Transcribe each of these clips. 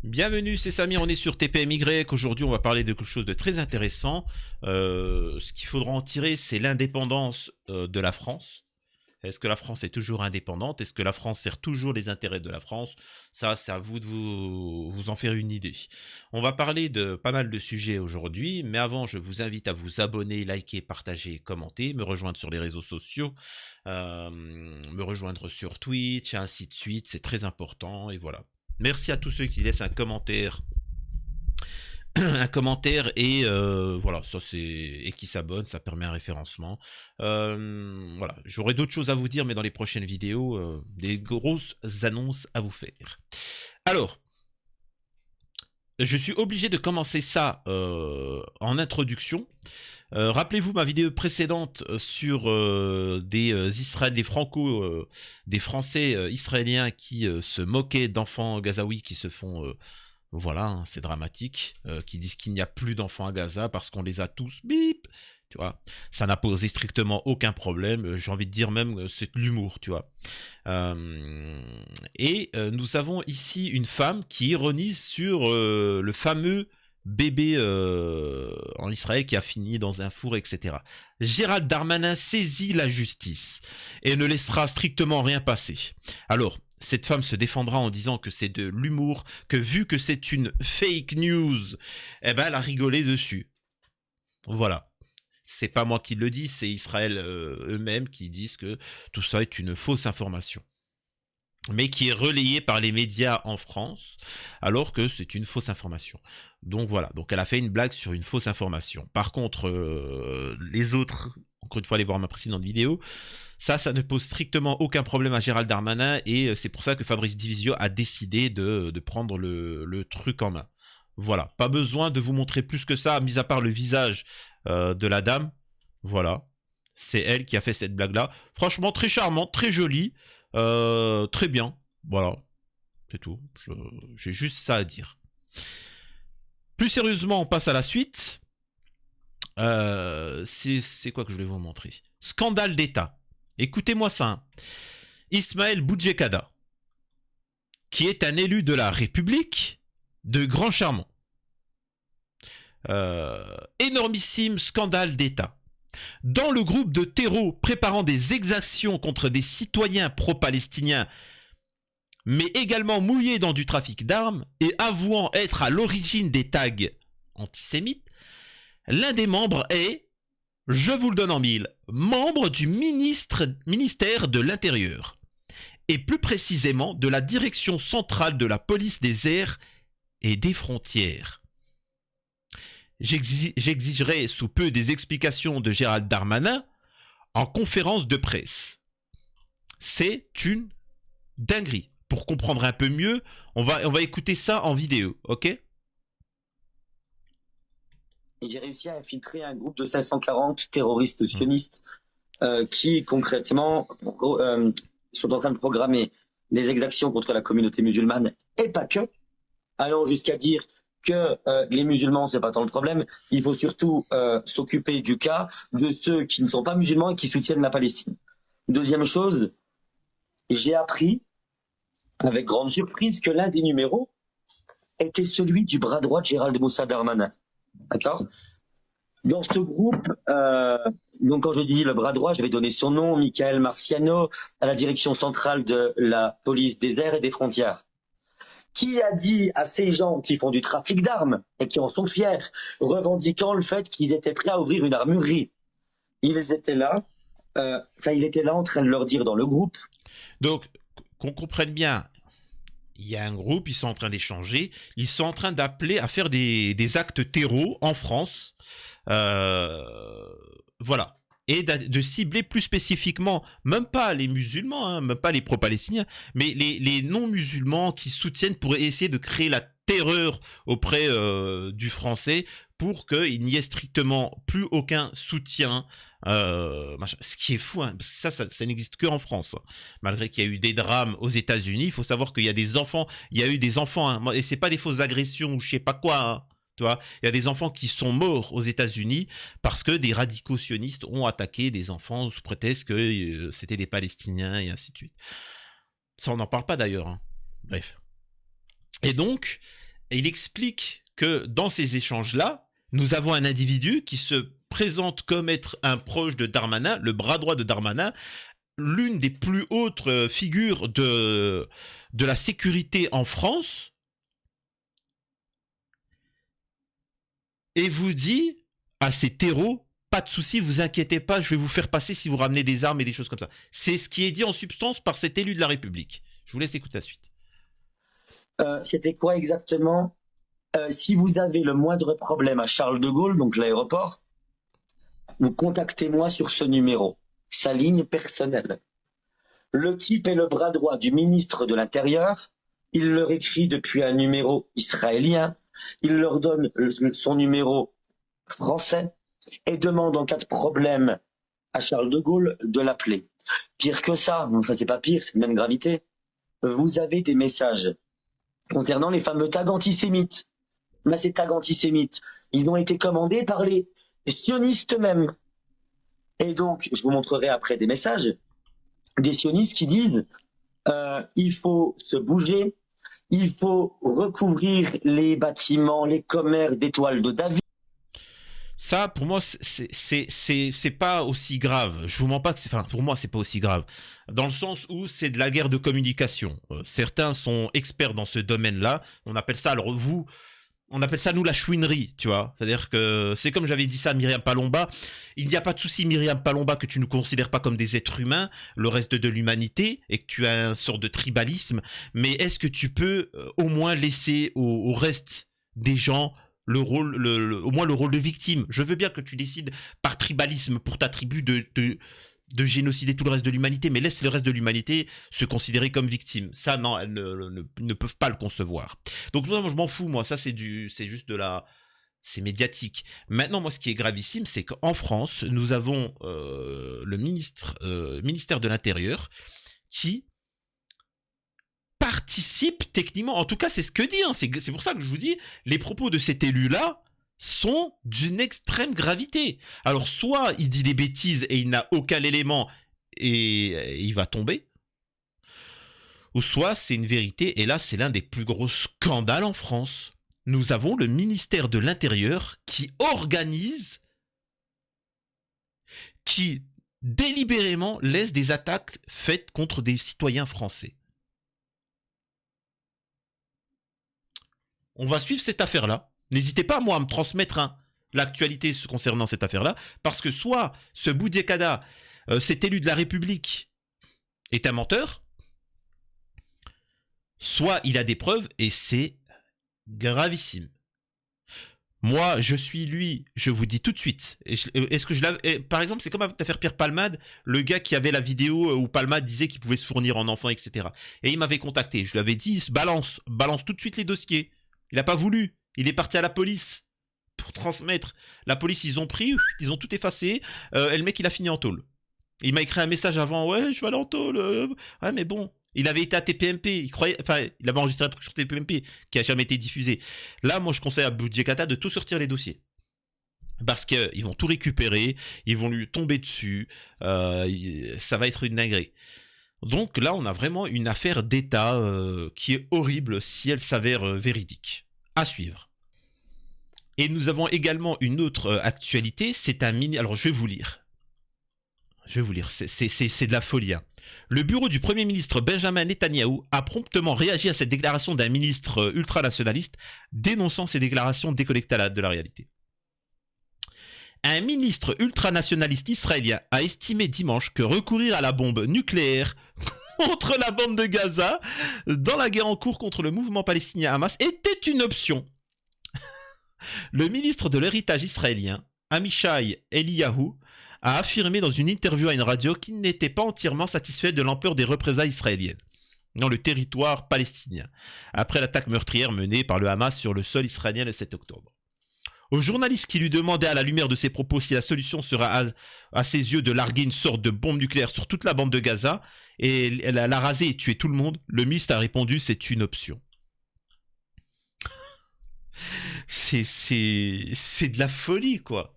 Bienvenue, c'est Samir, on est sur TPMY. Aujourd'hui, on va parler de quelque chose de très intéressant. Ce qu'il faudra en tirer, c'est l'indépendance de la France. Est-ce que la France est toujours indépendante? Est-ce que la France sert toujours les intérêts de la France? Ça, c'est à vous de vous en faire une idée. On va parler de pas mal de sujets aujourd'hui, mais avant, je vous invite à vous abonner, liker, partager, commenter, me rejoindre sur les réseaux sociaux, me rejoindre sur Twitch, et ainsi de suite. C'est très important, et voilà. Merci à tous ceux qui laissent un commentaire, et voilà, ça c'est et qui s'abonnent, ça permet un référencement. Voilà, j'aurai d'autres choses à vous dire, mais dans les prochaines vidéos, des grosses annonces à vous faire. Alors, je suis obligé de commencer ça en introduction. Rappelez-vous ma vidéo précédente sur des Français israéliens qui se moquaient d'enfants gazaouis qui se font voilà, hein, c'est dramatique, qui disent qu'il n'y a plus d'enfants à Gaza parce qu'on les a tous, bip, tu vois. Ça n'a posé strictement aucun problème, j'ai envie de dire même c'est de l'humour, tu vois. Nous avons ici une femme qui ironise sur le fameux bébé en Israël qui a fini dans un four, etc. Gérald Darmanin saisit la justice et ne laissera strictement rien passer. Alors, cette femme se défendra en disant que c'est de l'humour, que vu que c'est une fake news, eh ben elle a rigolé dessus. Voilà. C'est pas moi qui le dis, c'est Israël eux-mêmes qui disent que tout ça est une fausse information, mais qui est relayée par les médias en France, alors que c'est une fausse information. Donc voilà, donc elle a fait une blague sur une fausse information. Par contre, les autres, encore une fois, allez voir ma précédente vidéo, ça ne pose strictement aucun problème à Gérald Darmanin, et c'est pour ça que Fabrice Divisio a décidé de prendre le truc en main. Voilà, pas besoin de vous montrer plus que ça, mis à part le visage de la dame. Voilà, c'est elle qui a fait cette blague-là. Franchement, très charmante, très jolie, très bien. Voilà, c'est tout. J'ai juste ça à dire. Plus sérieusement, on passe à la suite. C'est quoi que je vais vous montrer? Scandale d'État. Écoutez-moi ça. Hein. Ismaël Boudjekada, qui est un élu de la République de Grand Charmont. Énormissime scandale d'État. Dans le groupe de terreaux préparant des exactions contre des citoyens pro-palestiniens, mais également mouillés dans du trafic d'armes et avouant être à l'origine des tags antisémites, l'un des membres est, je vous le donne en mille, membre du ministère de l'Intérieur, et plus précisément de la direction centrale de la police des airs et des frontières. J'exigerai sous peu des explications de Gérald Darmanin en conférence de presse. C'est une dinguerie. Pour comprendre un peu mieux, on va écouter ça en vidéo, ok? J'ai réussi à infiltrer un groupe de 540 terroristes sionistes qui concrètement sont en train de programmer des exactions contre la communauté musulmane et pas que, allant jusqu'à dire que les musulmans c'est pas tant le problème, il faut surtout s'occuper du cas de ceux qui ne sont pas musulmans et qui soutiennent la Palestine. Deuxième chose, j'ai appris avec grande surprise que l'un des numéros était celui du bras droit de Gérald Moussa Darmanin. D'accord? Dans ce groupe, donc quand je dis le bras droit, je vais donner son nom, Michael Marciano, à la direction centrale de la police des airs et des frontières. Qui a dit à ces gens qui font du trafic d'armes et qui en sont fiers, revendiquant le fait qu'ils étaient prêts à ouvrir une armurerie, il était là en train de leur dire dans le groupe. Donc, qu'on comprenne bien, il y a un groupe, ils sont en train d'échanger, ils sont en train d'appeler à faire des actes terreaux en France. Voilà. Et de cibler plus spécifiquement, même pas les musulmans, hein, même pas les pro-palestiniens, mais les non-musulmans qui soutiennent pour essayer de créer la terreur auprès du français pour qu'il n'y ait strictement plus aucun soutien. Ce qui est fou, hein, parce que ça n'existe que en France. Malgré qu'il y a eu des drames aux États-Unis, il faut savoir qu'il y a des enfants, il y a eu des enfants, hein, et c'est pas des fausses agressions ou je sais pas quoi. Hein. Tu vois, il y a des enfants qui sont morts aux États-Unis parce que des radicaux sionistes ont attaqué des enfants sous prétexte que c'était des Palestiniens et ainsi de suite. Ça, on n'en parle pas d'ailleurs. Hein. Bref. Et donc, Et il explique que dans ces échanges-là, nous avons un individu qui se présente comme être un proche de Darmanin, le bras droit de Darmanin, l'une des plus hautes figures de la sécurité en France, et vous dit à ces terreaux, pas de souci, vous inquiétez pas, je vais vous faire passer si vous ramenez des armes et des choses comme ça. C'est ce qui est dit en substance par cet élu de la République. Je vous laisse écouter la suite. C'était quoi exactement? Si vous avez le moindre problème à Charles de Gaulle, donc l'aéroport, vous contactez-moi sur ce numéro, sa ligne personnelle. Le type est le bras droit du ministre de l'Intérieur. Il leur écrit depuis un numéro israélien. Il leur donne son numéro français et demande en cas de problème à Charles de Gaulle de l'appeler. Pire que ça, enfin c'est pas pire, c'est de même gravité. Vous avez des messages concernant les fameux tags antisémites. Mais ces tags antisémites, ils ont été commandés par les sionistes eux-mêmes. Et donc, je vous montrerai après des messages, des sionistes qui disent il faut se bouger, il faut recouvrir les bâtiments, les commerces d'étoiles de David. Ça, pour moi, c'est pas aussi grave. Je vous mens pas que enfin, pour moi, c'est pas aussi grave. Dans le sens où c'est de la guerre de communication. Certains sont experts dans ce domaine-là. On appelle ça, alors vous, on appelle ça, nous, la chouinerie, tu vois. C'est-à-dire que c'est comme j'avais dit ça à Myriam Palomba. Il n'y a pas de souci, Myriam Palomba, que tu ne considères pas comme des êtres humains, le reste de l'humanité, et que tu as une sorte de tribalisme. Mais est-ce que tu peux au moins laisser au reste des gens le rôle, au moins le rôle de victime? Je veux bien que tu décides par tribalisme pour ta tribu de génocider tout le reste de l'humanité, mais laisse le reste de l'humanité se considérer comme victime. Ça, non, elles ne peuvent pas le concevoir. Donc moi, je m'en fous, moi. Ça, c'est juste de la... C'est médiatique. Maintenant, moi, ce qui est gravissime, c'est qu'en France, nous avons le ministère de l'Intérieur qui participe techniquement, en tout cas c'est ce que dit, hein, c'est pour ça que je vous dis, les propos de cet élu-là sont d'une extrême gravité. Alors soit il dit des bêtises et il n'a aucun élément et il va tomber, ou soit c'est une vérité, et là c'est l'un des plus gros scandales en France. Nous avons le ministère de l'Intérieur qui organise, qui délibérément laisse des attaques faites contre des citoyens français. On va suivre cette affaire-là. N'hésitez pas, moi, à me transmettre l'actualité concernant cette affaire-là, parce que soit ce Boudiekada, cet élu de la République, est un menteur, soit il a des preuves, et c'est gravissime. Moi, je suis lui, je vous dis tout de suite. Est-ce que je l'avais... Par exemple, c'est comme avec l'affaire Pierre Palmade, le gars qui avait la vidéo où Palmade disait qu'il pouvait se fournir en enfant, etc. Et il m'avait contacté. Je lui avais dit, balance tout de suite les dossiers. Il n'a pas voulu. Il est parti à la police pour transmettre. La police, ils ont pris, ils ont tout effacé. Et le mec, il a fini en tôle. Il m'a écrit un message avant. Ouais, je vais aller en tôle. Ouais, mais bon. Il avait été à TPMP. Il avait enregistré un truc sur TPMP qui a jamais été diffusé. Là, moi, je conseille à Boudiekata de tout sortir les dossiers. Parce qu'ils vont tout récupérer. Ils vont lui tomber dessus. Ça va être une dinguerie. Donc là, on a vraiment une affaire d'État qui est horrible si elle s'avère véridique. À suivre. Et nous avons également une autre actualité, c'est un mini... Alors je vais vous lire. C'est de la folie. Hein. Le bureau du Premier ministre Benjamin Netanyahou a promptement réagi à cette déclaration d'un ministre ultranationaliste, dénonçant ces déclarations déconnectées de la réalité. Un ministre ultranationaliste israélien a estimé dimanche que recourir à la bombe nucléaire contre la bande de Gaza, dans la guerre en cours contre le mouvement palestinien Hamas, était une option. Le ministre de l'héritage israélien, Amichai Eliyahu, a affirmé dans une interview à une radio qu'il n'était pas entièrement satisfait de l'ampleur des représailles israéliennes dans le territoire palestinien, après l'attaque meurtrière menée par le Hamas sur le sol israélien le 7 octobre. Au journaliste qui lui demandait à la lumière de ses propos si la solution sera à ses yeux de larguer une sorte de bombe nucléaire sur toute la bande de Gaza et la raser et tuer tout le monde, le ministre a répondu c'est une option. C'est de la folie, quoi.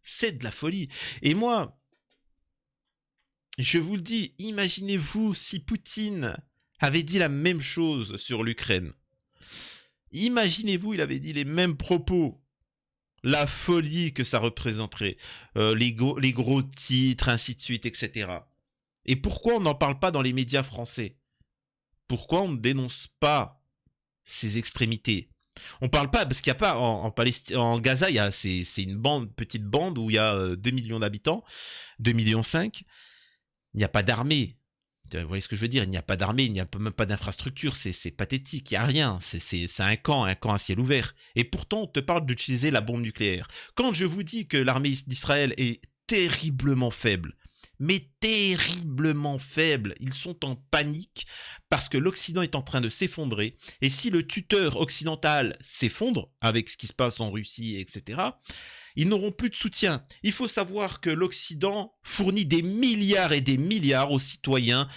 C'est de la folie. Et moi, je vous le dis, imaginez-vous si Poutine avait dit la même chose sur l'Ukraine. Imaginez-vous, il avait dit les mêmes propos. La folie que ça représenterait, les gros titres, ainsi de suite, etc. Et pourquoi on n'en parle pas dans les médias français? Pourquoi on ne dénonce pas ces extrémités? On parle pas, parce qu'il n'y a pas, en Gaza, c'est une petite bande où il y a 2 millions d'habitants, 2,5 millions. Il n'y a pas d'armée. Vous voyez ce que je veux dire? Il n'y a pas d'armée, il n'y a même pas d'infrastructure, c'est pathétique, il n'y a rien, c'est un camp à ciel ouvert. Et pourtant, on te parle d'utiliser la bombe nucléaire. Quand je vous dis que l'armée d'Israël est terriblement faible, mais terriblement faible, ils sont en panique parce que l'Occident est en train de s'effondrer, et si le tuteur occidental s'effondre, avec ce qui se passe en Russie, etc., ils n'auront plus de soutien. Il faut savoir que l'Occident fournit des milliards et des milliards aux citoyens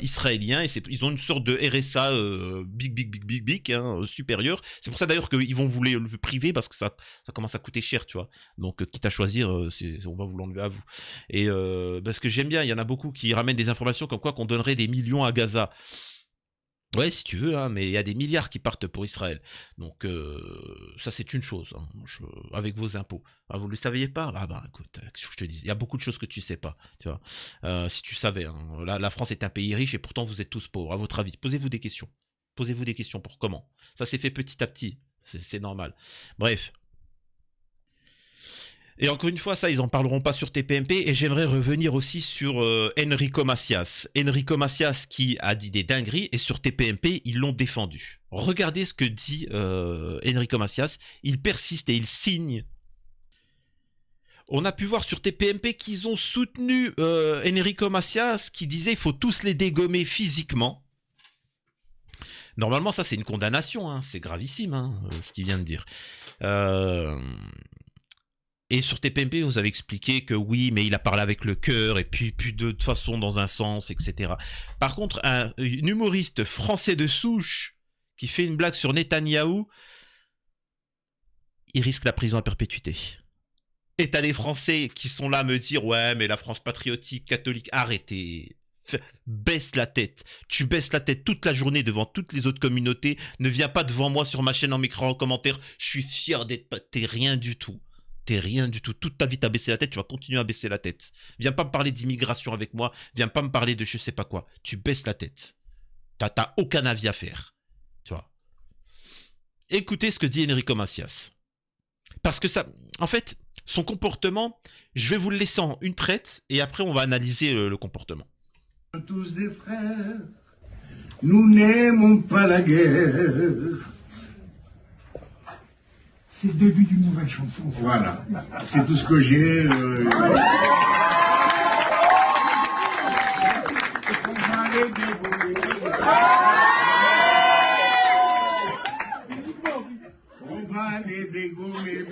israéliens, et ils ont une sorte de RSA big, supérieur. C'est pour ça d'ailleurs qu'ils vont vous le priver, parce que ça commence à coûter cher, tu vois. Donc quitte à choisir, on va vous l'enlever à vous. Et parce que j'aime bien, il y en a beaucoup qui ramènent des informations comme quoi qu'on donnerait des millions à Gaza. Ouais, si tu veux, hein, mais il y a des milliards qui partent pour Israël. Donc, ça, c'est une chose, hein, avec vos impôts. Ah, vous ne le saviez pas? Ah bah, écoute, je te dis, il y a beaucoup de choses que tu sais pas, tu vois. Si tu savais, hein, la France est un pays riche et pourtant vous êtes tous pauvres. À votre avis, posez-vous des questions. Posez-vous des questions pour comment. Ça s'est fait petit à petit, c'est normal. Bref. Et encore une fois, ça, ils en parleront pas sur TPMP. Et j'aimerais revenir aussi sur Enrico Macias. Enrico Macias qui a dit des dingueries, et sur TPMP, ils l'ont défendu. Regardez ce que dit Enrico Macias. Il persiste et il signe. On a pu voir sur TPMP qu'ils ont soutenu Enrico Macias, qui disait il faut tous les dégommer physiquement. Normalement, ça, c'est une condamnation. Hein. C'est gravissime, hein, ce qu'il vient de dire. Et sur TPMP, vous avez expliqué que oui, mais il a parlé avec le cœur, et puis de toute façon dans un sens, etc. Par contre, un humoriste français de souche qui fait une blague sur Netanyahou, il risque la prison à perpétuité. Et t'as des Français qui sont là à me dire « Ouais, mais la France patriotique, catholique, arrêtez !» Baisse la tête. Tu baisses la tête toute la journée devant toutes les autres communautés. Ne viens pas devant moi sur ma chaîne en m'écrivant en commentaire « Je suis fier d'être... » T'es rien du tout. T'es rien du tout. Toute ta vie, t'as baissé la tête, tu vas continuer à baisser la tête. Viens pas me parler d'immigration avec moi. Viens pas me parler de je sais pas quoi. Tu baisses la tête. T'as aucun avis à faire. Tu vois. Écoutez ce que dit Enrico Macias. Parce que ça... En fait, son comportement, je vais vous le laisser en une traite, et après, on va analyser le comportement. Tous des frères, nous n'aimons pas la guerre. C'est le début d'une nouvelle chanson. Voilà, c'est tout ce que j'ai. On va les dégommer.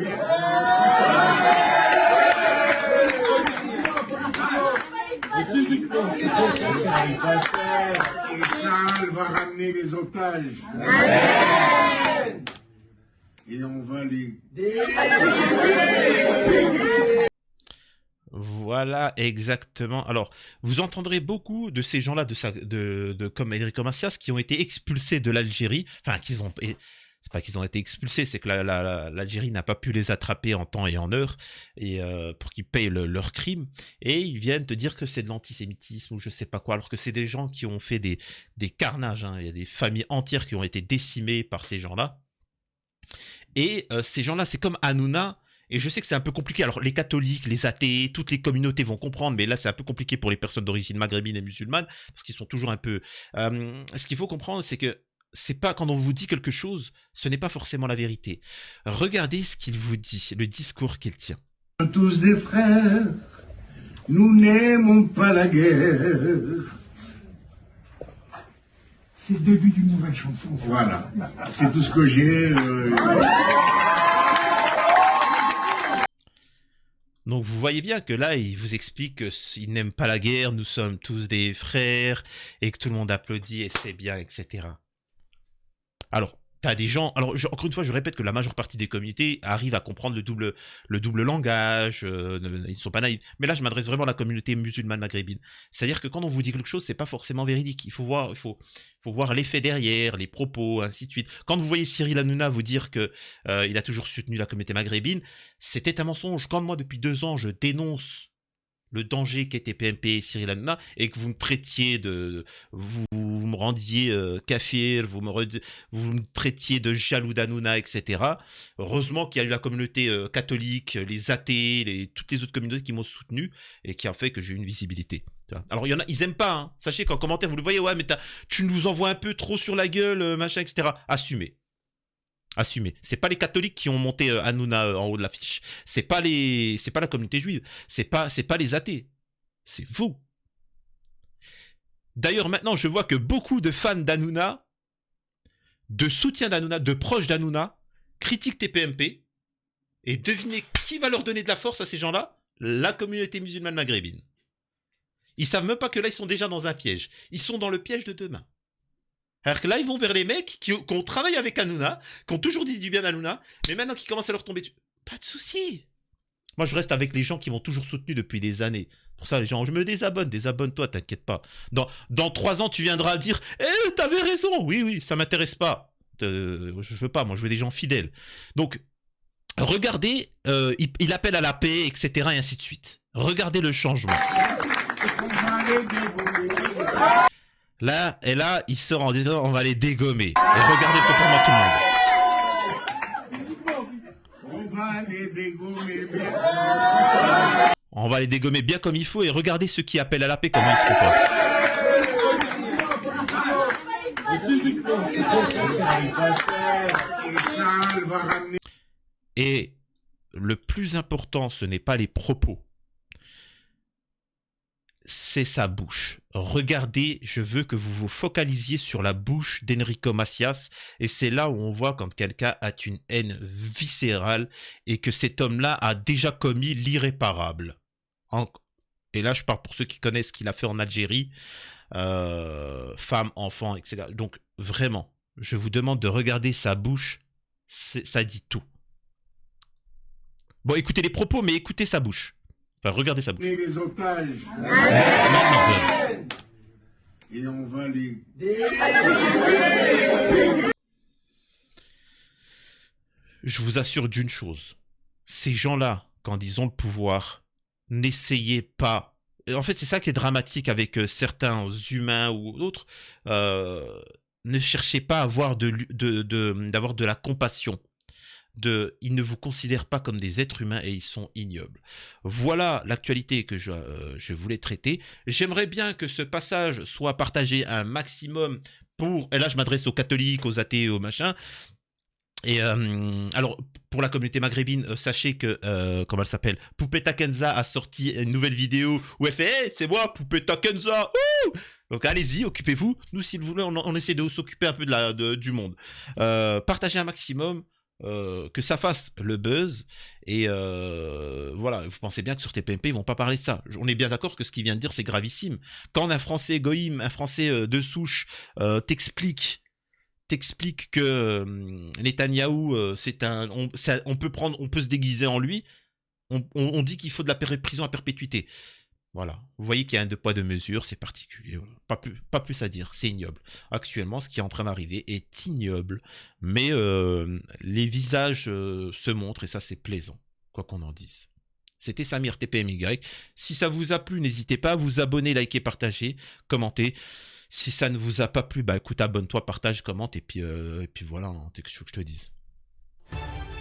Et Charles va ramener les otages. Amen. Et on va les... Voilà, exactement. Alors, vous entendrez beaucoup de ces gens-là, comme Enrico Macias, qui ont été expulsés de l'Algérie. Enfin, c'est pas qu'ils ont été expulsés, c'est que l'Algérie n'a pas pu les attraper en temps et en heure, et pour qu'ils payent leurs crimes. Et ils viennent te dire que c'est de l'antisémitisme ou je sais pas quoi, alors que c'est des gens qui ont fait des carnages. Hein. Il y a des familles entières qui ont été décimées par ces gens-là. Et ces gens-là, c'est comme Hanouna. Et je sais que c'est un peu compliqué. Alors, les catholiques, les athées, toutes les communautés vont comprendre, mais là, c'est un peu compliqué pour les personnes d'origine maghrébine et musulmane, parce qu'ils sont toujours un peu... ce qu'il faut comprendre, c'est que c'est pas quand on vous dit quelque chose, ce n'est pas forcément la vérité. Regardez ce qu'il vous dit, le discours qu'il tient. Tous des frères, nous n'aimons pas la guerre. C'est le début d'une nouvelle chanson. Voilà, c'est tout ce que j'ai. Donc vous voyez bien que là, il vous explique qu'il n'aime pas la guerre, nous sommes tous des frères, et que tout le monde applaudit, et c'est bien, etc. Alors, T'as des gens. Alors, encore une fois, je répète que la majeure partie des communautés arrivent à comprendre le double langage. Ils ne sont pas naïfs. Mais là, je m'adresse vraiment à la communauté musulmane maghrébine. C'est-à-dire que quand on vous dit quelque chose, c'est pas forcément véridique. Il faut voir l'effet derrière, les propos, ainsi de suite. Quand vous voyez Cyril Hanouna vous dire que il a toujours soutenu la communauté maghrébine, c'était un mensonge. Quand moi, depuis 2 ans, je dénonce le danger qu'était PMP et Cyril Hanouna, et que vous me traitiez vous me rendiez kafir, vous me traitiez de jaloux d'Hanouna, etc. Heureusement qu'il y a eu la communauté catholique, les athées, toutes les autres communautés qui m'ont soutenu, et qui a fait que j'ai eu une visibilité. Alors, il y en a, ils aiment pas, hein. Sachez qu'en commentaire, vous le voyez, ouais, mais tu nous envoies un peu trop sur la gueule, machin, etc. Assumez. Assumez. C'est pas les catholiques qui ont monté Hanouna en haut de l'affiche. C'est pas la communauté juive. C'est pas les athées. C'est vous. D'ailleurs, maintenant, je vois que beaucoup de fans d'Hanouna, de soutien d'Hanouna, de proches d'Hanouna, critiquent TPMP. Et devinez qui va leur donner de la force à ces gens-là? La communauté musulmane maghrébine. Ils savent même pas que là, ils sont déjà dans un piège. Ils sont dans le piège de demain. Alors que là, ils vont vers les mecs qui ont travaillé avec Hanouna, qui ont toujours dit du bien d'Hanouna, mais maintenant qu'ils commencent à leur tomber dessus, pas de souci. Moi, je reste avec les gens qui m'ont toujours soutenu depuis des années. Pour ça, les gens, je me désabonne-toi, t'inquiète pas. Dans 3 ans, tu viendras dire « Eh, t'avais raison !» Oui, ça m'intéresse pas. Je veux pas, moi, je veux des gens fidèles. Donc, regardez, il appelle à la paix, etc., et ainsi de suite. Regardez le changement. Là, il sort en disant on va les dégommer. Et regardez le comportement de tout le monde. On va les dégommer bien comme il faut, et regardez ceux qui appellent à la paix, comment ils se comportent. Et le plus important, ce n'est pas les propos. C'est sa bouche. Regardez, je veux que vous vous focalisiez sur la bouche d'Enrico Macias, et c'est là où on voit quand quelqu'un a une haine viscérale et que cet homme-là a déjà commis l'irréparable. Et là, je parle pour ceux qui connaissent ce qu'il a fait en Algérie, femmes, enfants, etc. Donc, vraiment, je vous demande de regarder sa bouche, ça dit tout. Bon, écoutez les propos, mais écoutez sa bouche. Enfin, regardez sa bouche. Les otages. Et on va les... Je vous assure d'une chose. Ces gens-là, quand ils ont le pouvoir, n'essayez pas... En fait, c'est ça qui est dramatique avec certains humains ou autres. Ne cherchez pas à avoir d'avoir de la compassion. Ils ne vous considèrent pas comme des êtres humains et ils sont ignobles. Voilà l'actualité que je voulais traiter. J'aimerais bien que ce passage soit partagé un maximum et là je m'adresse aux catholiques, aux athées, aux machins. Et alors, pour la communauté maghrébine, sachez que, comment elle s'appelle, Poupetta Kenza a sorti une nouvelle vidéo où elle fait « Hey, c'est moi, Poupetta Kenza !» Donc allez-y, occupez-vous. Nous, s'il vous plaît, on essaie de s'occuper un peu du monde. Partagez un maximum. Que ça fasse le buzz, et voilà, vous pensez bien que sur TPMP ils vont pas parler de ça. On est bien d'accord que ce qu'il vient de dire c'est gravissime. Quand un français goïm, un français de souche t'explique que Netanyahou on peut se déguiser en lui, on dit qu'il faut de la prison à perpétuité. Voilà, vous voyez qu'il y a un 2 poids 2 mesures, c'est particulier, voilà. Pas plus à dire, c'est ignoble. Actuellement, ce qui est en train d'arriver est ignoble, mais les visages se montrent et ça c'est plaisant, quoi qu'on en dise. C'était Samir TPMY, si ça vous a plu, n'hésitez pas à vous abonner, liker, partager, commenter. Si ça ne vous a pas plu, bah écoute, abonne-toi, partage, commente, et puis voilà, hein, qu'est-ce que je te dise.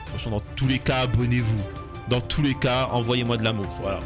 Franchement, dans tous les cas, abonnez-vous. Dans tous les cas, envoyez-moi de l'amour, voilà.